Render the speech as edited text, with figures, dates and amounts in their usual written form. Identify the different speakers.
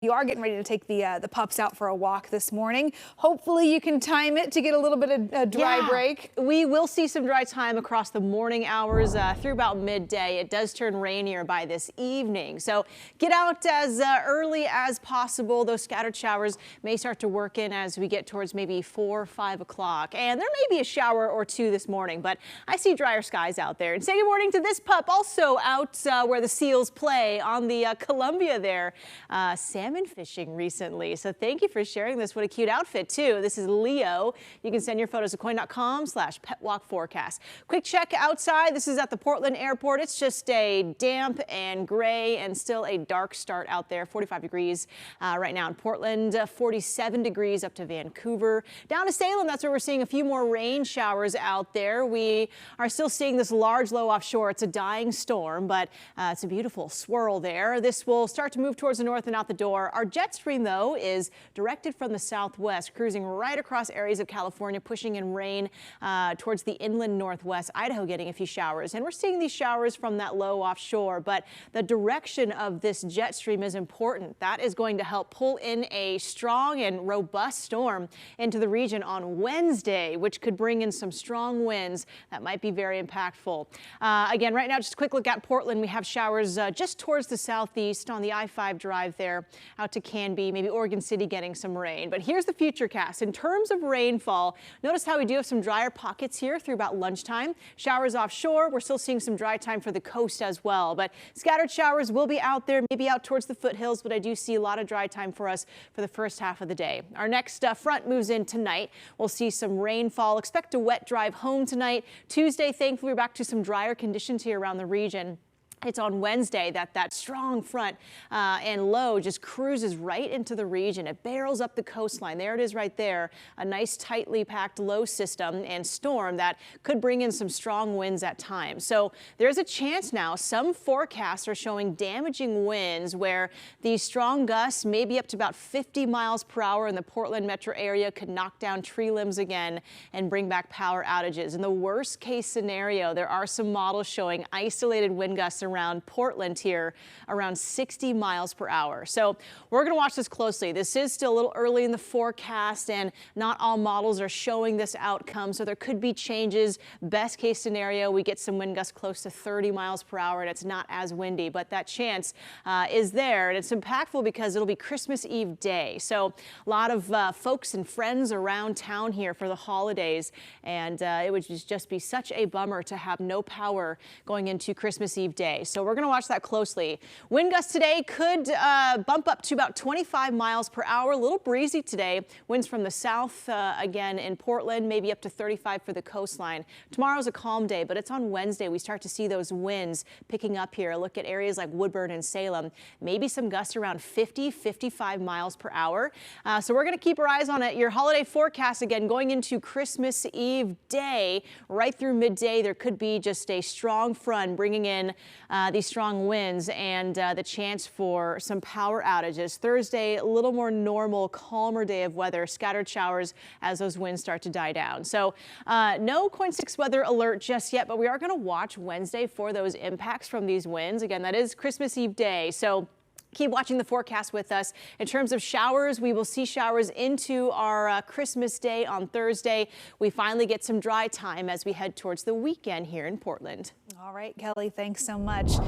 Speaker 1: You are getting ready to take the pups out for a walk this morning. Hopefully you can time it to get a little bit of a dry break.
Speaker 2: We will see some dry time across the morning hours through about midday. It does turn rainier by this evening. So get out as early as possible. Those scattered showers may start to work in as we get towards maybe 4 or 5 o'clock. And there may be a shower or two this morning, but I see drier skies out there. And say good morning to this pup also out where the seals play on the Columbia there. Salmon fishing recently. So thank you for sharing this. What a cute outfit too. This is Leo. You can send your photos to KOIN.com/petwalkforecast. Quick check outside. This is at the Portland airport. It's just a damp and gray and still a dark start out there. 45 degrees right now in Portland, 47 degrees up to Vancouver. Down to Salem, that's where we're seeing a few more rain showers out there. We are still seeing this large low offshore. It's a dying storm, but it's a beautiful swirl there. This will start to move towards the north and out the door. Our jet stream, though, is directed from the southwest, cruising right across areas of California, pushing in rain towards the inland northwest, Idaho getting a few showers. And we're seeing these showers from that low offshore, but the direction of this jet stream is important. That is going to help pull in a strong and robust storm into the region on Wednesday, which could bring in some strong winds that might be very impactful. Again, right now, just a quick look at Portland. We have showers just towards the southeast on the I-5 drive there out to Canby, maybe Oregon City getting some rain. But here's the futurecast. In terms of rainfall, notice how we do have some drier pockets here through about lunchtime. Showers offshore. We're still seeing some dry time for the coast as well. But scattered showers will be out there, maybe out towards the foothills, but I do see a lot of dry time for us for the first half of the day. Our next front moves in tonight. We'll see some rainfall. Expect a wet drive home tonight. Tuesday, thankfully, we're back to some drier conditions here around the region. It's on Wednesday that strong front and low just cruises right into the region. It barrels up the coastline. There it is right there. A nice tightly packed low system and storm that could bring in some strong winds at times. So there's a chance now. Some forecasts are showing damaging winds where these strong gusts, maybe up to about 50 miles per hour in the Portland metro area, could knock down tree limbs again and bring back power outages. In the worst case scenario, there are some models showing isolated wind gusts around Portland here around 60 miles per hour. So we're going to watch this closely. This is still a little early in the forecast and not all models are showing this outcome. So there could be changes. Best case scenario, we get some wind gusts close to 30 miles per hour and it's not as windy, but that chance is there. And it's impactful because it'll be Christmas Eve day. So a lot of folks and friends around town here for the holidays. And it would just be such a bummer to have no power going into Christmas Eve day. So we're going to watch that closely. Wind gusts today could bump up to about 25 miles per hour. A little breezy today. Winds from the south again in Portland, maybe up to 35 for the coastline. Tomorrow's a calm day, but it's on Wednesday. We start to see those winds picking up here. Look at areas like Woodburn and Salem. Maybe some gusts around 50, 55 miles per hour. So we're going to keep our eyes on it. Your holiday forecast again going into Christmas Eve day right through midday. There could be just a strong front bringing in these strong winds and the chance for some power outages. Thursday, a little more normal, calmer day of weather, scattered showers as those winds start to die down. So no KOIN 6 weather alert just yet, but we are going to watch Wednesday for those impacts from these winds. Again, that is Christmas Eve day. So keep watching the forecast with us. In terms of showers, we will see showers into our Christmas day on Thursday. We finally get some dry time as we head towards the weekend here in Portland.
Speaker 1: All right, Kelly, thanks so much.